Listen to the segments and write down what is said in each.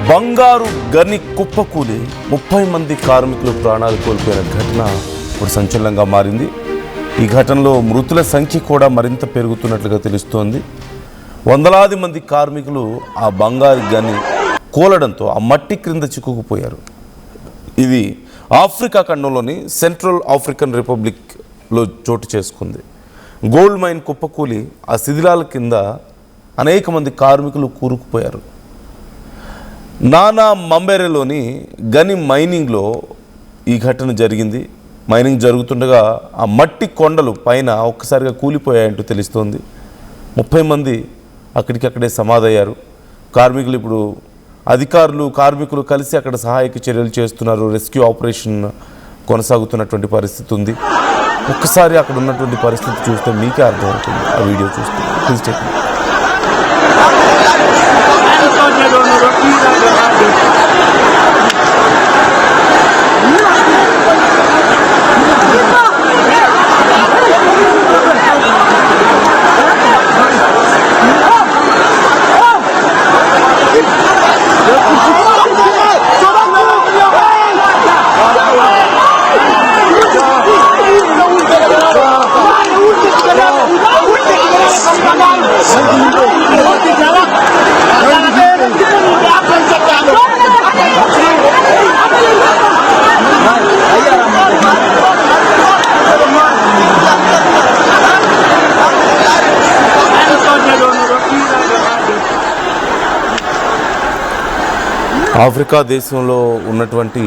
బంగారు గని కుప్పకూలి 30 మంది కార్మికులు ప్రాణాలు కోల్పోయిన ఘటన ఇప్పుడు సంచలనంగా మారింది. ఈ ఘటనలో మృతుల సంఖ్య కూడా మరింత పెరుగుతున్నట్లుగా తెలుస్తోంది. వందలాది మంది కార్మికులు ఆ బంగారు గని కూలడంతో ఆ మట్టి క్రింద చిక్కుకుపోయారు. ఇది ఆఫ్రికా ఖండంలోని సెంట్రల్ ఆఫ్రికన్ రిపబ్లిక్లో చోటు చేసుకుంది. గోల్డ్ మైన్ కుప్పకూలి ఆ శిథిలాల కింద అనేక మంది కార్మికులు కూరుకుపోయారు. నానా మంబెరెలోని గని మైనింగ్లో ఈ ఘటన జరిగింది. మైనింగ్ జరుగుతుండగా ఆ మట్టి కొండలు పైన ఒక్కసారిగా కూలిపోయాయంటూ తెలుస్తోంది. 30 మంది అక్కడికక్కడే సమాధయ్యారు. కార్మికులు ఇప్పుడు అధికారులు కార్మికులు కలిసి అక్కడ సహాయక చర్యలు చేస్తున్నారు. రెస్క్యూ ఆపరేషన్ కొనసాగుతున్నటువంటి పరిస్థితి ఉంది. ఒక్కసారి అక్కడ ఉన్నటువంటి పరిస్థితి చూస్తే మీకే అర్థమవుతుంది. ఆ వీడియో చూస్తే ప్లీజ్ చెక్. ఆఫ్రికా దేశంలో ఉన్నటువంటి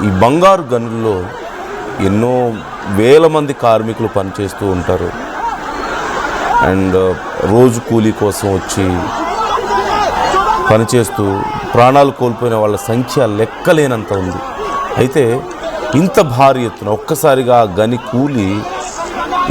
ఈ బంగారు గనుల్లో ఎన్నో వేల మంది కార్మికులు పనిచేస్తూ ఉంటారు. అండ్ రోజు కూలీ కోసం వచ్చి పనిచేస్తూ ప్రాణాలు కోల్పోయిన వాళ్ళ సంఖ్య లెక్కలేనంత ఉంది. అయితే ఇంత భారీ ఎత్తున ఒక్కసారిగా గని కూలి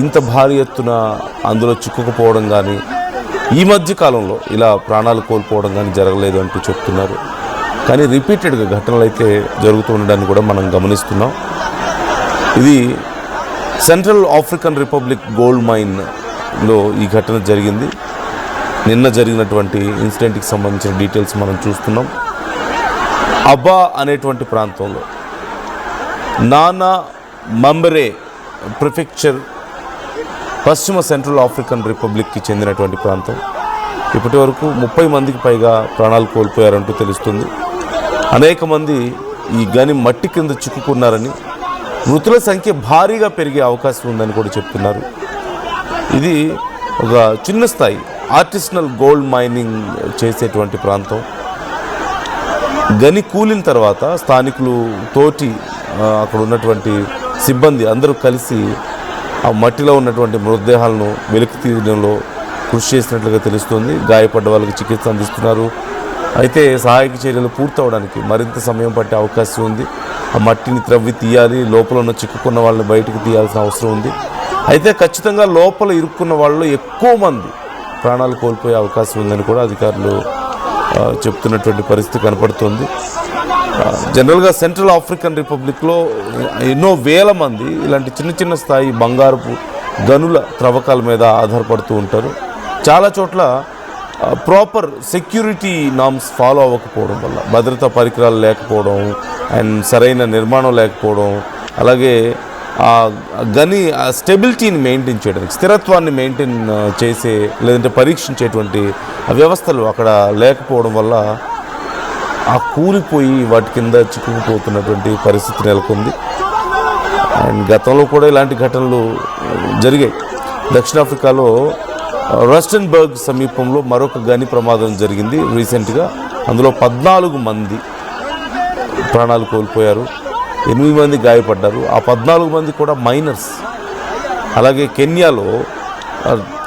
ఇంత భారీ ఎత్తున అందులో చిక్కుకుపోవడం కానీ ఈ మధ్య కాలంలో ఇలా ప్రాణాలు కోల్పోవడం కానీ జరగలేదు అంటూ చెప్తున్నారు. కానీ రిపీటెడ్గా ఘటనలు అయితే జరుగుతూ ఉండడాన్ని కూడా మనం గమనిస్తున్నాం. ఇది సెంట్రల్ ఆఫ్రికన్ రిపబ్లిక్ గోల్డ్ మైన్లో ఈ ఘటన జరిగింది. నిన్న జరిగినటువంటి ఇన్సిడెంట్కి సంబంధించిన డీటెయిల్స్ మనం చూస్తున్నాం. అబా అనేటువంటి ప్రాంతంలో నానా మంబెరే ప్రిఫెక్చర్ పశ్చిమ సెంట్రల్ ఆఫ్రికన్ రిపబ్లిక్కి చెందినటువంటి ప్రాంతం. ఇప్పటి వరకు 30 మందికి పైగా ప్రాణాలు కోల్పోయారంటూ తెలుస్తుంది. అనేక మంది ఈ గని మట్టి కింద చిక్కుకున్నారని, మృతుల సంఖ్య భారీగా పెరిగే అవకాశం ఉందని కూడా చెప్తున్నారు. ఇది ఒక చిన్న స్థాయి ఆర్టిసనల్ గోల్డ్ మైనింగ్ చేసేటువంటి ప్రాంతం. గని కూలిన తర్వాత స్థానికులు తోటి అక్కడ ఉన్నటువంటి సిబ్బంది అందరూ కలిసి ఆ మట్టిలో ఉన్నటువంటి మృతదేహాలను వెలికి తీయడంలో కృషి చేసినట్లుగా తెలుస్తుంది. గాయపడ్డ వాళ్ళకి చికిత్స అందిస్తున్నారు. అయితే సహాయక చర్యలు పూర్తవడానికి మరింత సమయం పట్టే అవకాశం ఉంది. ఆ మట్టిని త్రవ్వి తీయాలి, లోపల ఉన్న చిక్కుకున్న వాళ్ళని బయటకు తీయాల్సిన అవసరం ఉంది. అయితే ఖచ్చితంగా లోపల ఇరుక్కున్న వాళ్ళు ఎక్కువ మంది ప్రాణాలు కోల్పోయే అవకాశం ఉందని కూడా అధికారులు చెప్తున్నటువంటి పరిస్థితి కనపడుతుంది. జనరల్గా సెంట్రల్ ఆఫ్రికన్ రిపబ్లిక్లో ఎన్నో వేల మంది ఇలాంటి చిన్న చిన్న స్థాయి బంగారపు గనుల త్రవ్వకాల మీద ఆధారపడుతూ ఉంటారు. చాలా చోట్ల ప్రాపర్ సెక్యూరిటీ నామ్స్ ఫాలో అవ్వకపోవడం వల్ల, భద్రతా పరికరాలు లేకపోవడం అండ్ సరైన నిర్మాణం లేకపోవడం, అలాగే ఆ గని ఆ స్టెబిలిటీని మెయింటైన్ చేయడానికి, స్థిరత్వాన్ని మెయింటైన్ చేసే లేదంటే పరీక్షించేటువంటి వ్యవస్థలు అక్కడ లేకపోవడం వల్ల ఆ కూలిపోయి వాటి కింద చిక్కుకుపోతున్నటువంటి పరిస్థితి నెలకొంది. అండ్ గతంలో కూడా ఇలాంటి ఘటనలు జరిగాయి. దక్షిణాఫ్రికాలో రస్టెన్బర్గ్ సమీపంలో మరొక గని ప్రమాదం జరిగింది రీసెంట్గా. అందులో 14 మంది ప్రాణాలు కోల్పోయారు, 8 మంది గాయపడ్డారు. ఆ 14 మంది కూడా మైనర్స్. అలాగే కెన్యాలో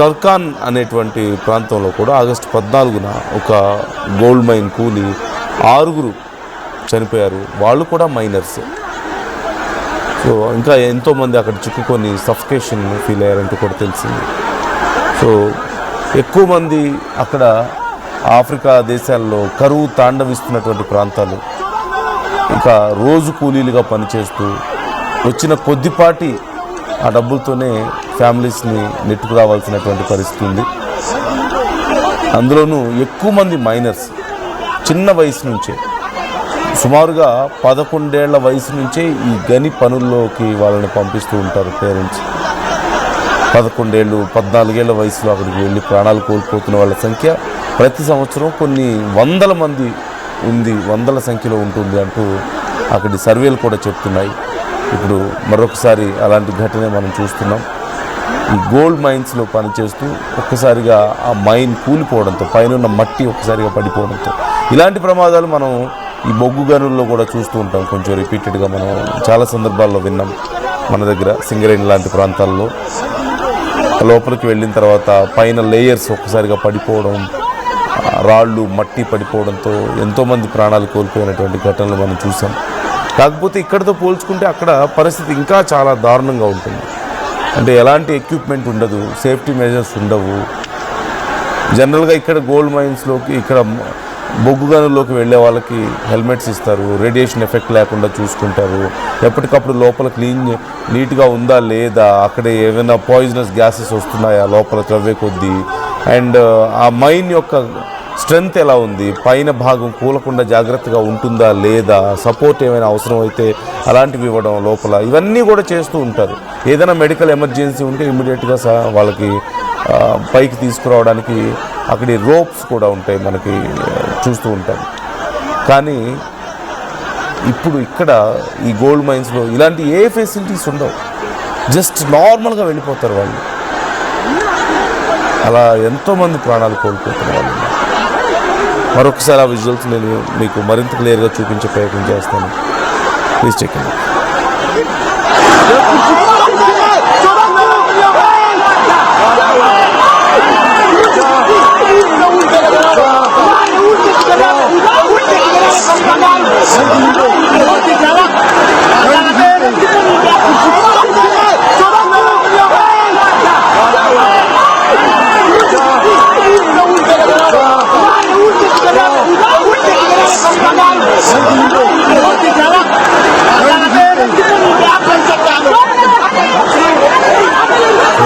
టర్కాన్ అనేటువంటి ప్రాంతంలో కూడా ఆగస్టు 14న ఒక గోల్డ్ మైన్ కూలి 6 చనిపోయారు, వాళ్ళు కూడా మైనర్స్. సో ఇంకా ఎంతోమంది అక్కడ చిక్కుకొని సఫికేషన్ ఫీల్ అయ్యారంటూ కూడా తెలిసింది. సో ఎక్కువ మంది అక్కడ ఆఫ్రికా దేశాల్లో కరువు తాండవిస్తున్నటువంటి ప్రాంతాలు, ఇంకా రోజు కూలీలుగా పనిచేస్తూ వచ్చిన కొద్దిపాటి ఆ డబ్బులతోనే ఫ్యామిలీస్ని నెట్టుకు రావాల్సినటువంటి పరిస్థితి ఉంది. అందులోనూ ఎక్కువ మంది మైనర్స్. చిన్న వయసు నుంచే, సుమారుగా 11 ఏళ్ల వయసు నుంచే ఈ గని పనుల్లోకి వాళ్ళని పంపిస్తూ ఉంటారు పేరెంట్స్. 11 ఏళ్ళు 14 ఏళ్ల వయసులో అక్కడికి వెళ్ళి ప్రాణాలు కోల్పోతున్న వాళ్ళ సంఖ్య ప్రతి సంవత్సరం కొన్ని వందల మంది ఉంది, వందల సంఖ్యలో ఉంటుంది అంటూ అక్కడి సర్వేలు కూడా చెప్తున్నాయి. ఇప్పుడు మరొకసారి అలాంటి ఘటనే మనం చూస్తున్నాం. ఈ గోల్డ్ మైన్స్లో పనిచేస్తూ ఒక్కసారిగా ఆ మైన్ కూలిపోవడంతో, పైన మట్టి ఒక్కసారిగా పడిపోవడంతో ఇలాంటి ప్రమాదాలు మనం ఈ బొగ్గు గనుల్లో కూడా చూస్తూ ఉంటాం. కొంచెం రిపీటెడ్గా మనం చాలా సందర్భాల్లో విన్నాం. మన దగ్గర సింగరేణి లాంటి ప్రాంతాల్లో లోపలికి వెళ్ళిన తర్వాత పైన లేయర్స్ ఒక్కసారిగా పడిపోవడం, రాళ్ళు మట్టి పడిపోవడంతో ఎంతోమంది ప్రాణాలు కోల్పోయినటువంటి ఘటనలు మనం చూసాం. కాకపోతే ఇక్కడితో పోల్చుకుంటే అక్కడ పరిస్థితి ఇంకా చాలా దారుణంగా ఉంటుంది. అంటే ఎలాంటి ఎక్విప్మెంట్ ఉండదు, సేఫ్టీ మెజర్స్ ఉండవు. జనరల్గా ఇక్కడ గోల్డ్ మైన్స్లోకి, ఇక్కడ బొగ్గు గనుల్లోకి వెళ్ళే వాళ్ళకి హెల్మెట్స్ ఇస్తారు, రేడియేషన్ ఎఫెక్ట్ లేకుండా చూసుకుంటారు, ఎప్పటికప్పుడు లోపల నీట్గా ఉందా లేదా, అక్కడ ఏమైనా పాయిజనస్ గ్యాసెస్ వస్తున్నాయా లోపల త్రవ్వే కొద్దీ, అండ్ ఆ మైన్ యొక్క స్ట్రెంగ్త్ ఎలా ఉంది, పైన భాగం కూలకుండా జాగ్రత్తగా ఉంటుందా లేదా, సపోర్ట్ ఏమైనా అవసరం అయితే అలాంటివి ఇవ్వడం లోపల, ఇవన్నీ కూడా చేస్తూ ఉంటారు. ఏదైనా మెడికల్ ఎమర్జెన్సీ ఉంటే ఇమ్మీడియట్గా వాళ్ళకి పైకి తీసుకురావడానికి అక్కడి రోప్స్ కూడా ఉంటాయి, మనకి చూస్తూ ఉంటాం. కానీ ఇప్పుడు ఇక్కడ ఈ గోల్డ్ మైన్స్లో ఇలాంటి ఏ ఫెసిలిటీస్ ఉండవు, జస్ట్ నార్మల్గా వెళ్ళిపోతారు వాళ్ళు. అలా ఎంతోమంది ప్రాణాలు కోల్పోతున్న వాళ్ళు. మరొకసారి ఆ విజువల్స్ నేను మీకు మరింత క్లియర్గా చూపించే ప్రయత్నం చేస్తాను. Please check it.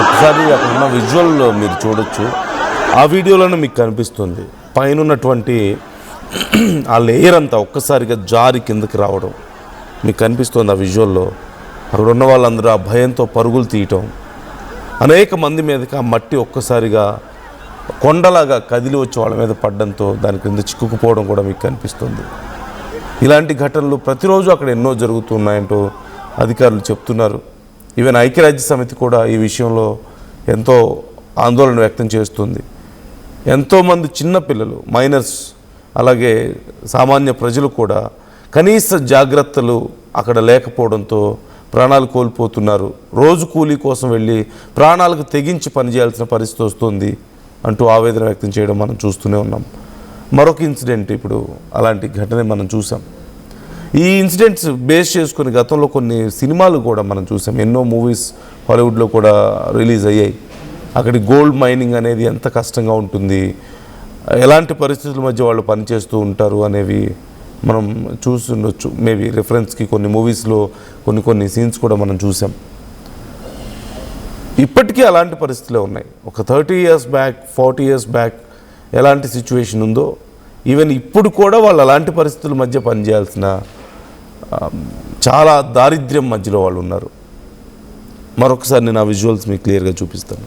ఒకసారి అక్కడ ఉన్న విజువల్ మీరు చూడొచ్చు. ఆ వీడియోలోనే మీకు కనిపిస్తుంది పైన ఉన్నటువంటి ఆ లేయర్ అంతా ఒక్కసారిగా జారి కిందకి రావడం మీకు కనిపిస్తుంది ఆ విజువల్లో. అక్కడ ఉన్న వాళ్ళందరూ ఆ భయంతో పరుగులు తీయటం, అనేక మంది మీదకి ఆ మట్టి ఒక్కసారిగా కొండలాగా కదిలి వచ్చి వాళ్ళ మీద పడడంతో దాని కింద చిక్కుకుపోవడం కూడా మీకు కనిపిస్తుంది. ఇలాంటి ఘటనలు ప్రతిరోజు అక్కడ ఎన్నో జరుగుతున్నాయంటూ అధికారులు చెప్తున్నారు. ఈవెన్ ఐక్యరాజ్య సమితి కూడా ఈ విషయంలో ఎంతో ఆందోళన వ్యక్తం చేస్తుంది. ఎంతోమంది చిన్నపిల్లలు, మైనర్స్, అలాగే సామాన్య ప్రజలు కూడా కనీస జాగ్రత్తలు అక్కడ లేకపోవడంతో ప్రాణాలు కోల్పోతున్నారు. రోజు కూలీ కోసం వెళ్ళి ప్రాణాలకు తెగించి పనిచేయాల్సిన పరిస్థితి వస్తుంది అంటూ ఆవేదన వ్యక్తం చేయడం మనం చూస్తూనే ఉన్నాం. మరొక ఇన్సిడెంట్, ఇప్పుడు అలాంటి ఘటన మనం చూసాం. ఈ ఇన్సిడెంట్స్ బేస్ చేసుకుని గతంలో కొన్ని సినిమాలు కూడా మనం చూసాం. ఎన్నో మూవీస్ హాలీవుడ్లో కూడా రిలీజ్ అయ్యాయి. అక్కడి గోల్డ్ మైనింగ్ అనేది ఎంత కష్టంగా ఉంటుంది, ఎలాంటి పరిస్థితుల మధ్య వాళ్ళు పనిచేస్తూ ఉంటారు అనేవి మనం చూస్తుండొచ్చు. మేబీ రిఫరెన్స్కి కొన్ని మూవీస్లో కొన్ని సీన్స్ కూడా మనం చూసాం. ఇప్పటికీ అలాంటి పరిస్థితులే ఉన్నాయి. ఒక 30 years బ్యాక్, 40 years బ్యాక్ ఎలాంటి సిచ్యువేషన్ ఉందో ఈవెన్ ఇప్పుడు కూడా వాళ్ళు అలాంటి పరిస్థితుల మధ్య పనిచేయాల్సిన చాలా దారిద్ర్యం మధ్యలో వాళ్ళు ఉన్నారు. మరొకసారి నేను ఆ విజువల్స్ మీకు క్లియర్గా చూపిస్తాను.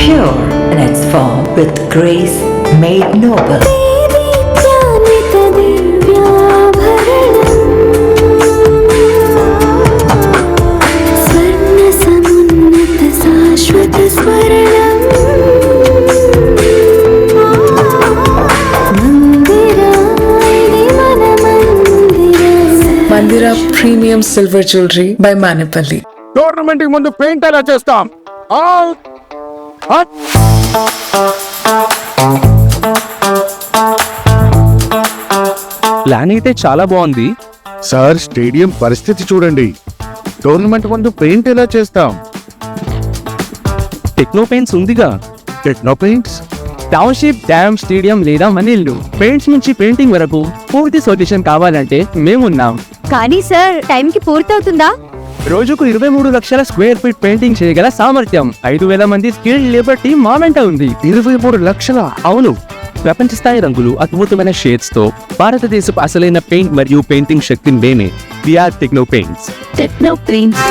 Pure in its form with grace made noble. Mandira Premium Silver Jewelry by Manipali. Tournament కి ముందు పెయింట్ ఎలా చేస్తాం. ప్లాన్ అయితే చాలా బాగుంది. సార్ స్టేడియం పరిస్థితి చూడండి. టోర్నమెంట్ ముందు పెయింట్ ఎలా చేస్తాం? టెక్నో పెయింట్స్ ఉందిగా. Techno paints. Township, dam, stadium లేదా మనీళ్ళు పెయింట్స్ నుంచి పెయింటింగ్ వరకు పూర్తి సొల్యూషన్ కావాలంటే మేమున్నాం. కానీ సార్ టైంకి పూర్తవుతుందా? రోజుకు 23 లక్షల స్క్వేర్ ఫీట్ పెయింటింగ్ చేయగల సామర్థ్యం, 5,000 మంది స్కిల్డ్ లేబర్ టీమ్ మా వెంట ఉంది. 23 లక్షల? అవును, ప్రపంచ స్థాయి రంగులు, అద్భుతమైన షేడ్స్ తో భారతదేశపు అసలైన పెయింట్ మరియు పెయింటింగ్ శక్తిని మేమే. We are Techno Paints. Techno Paints.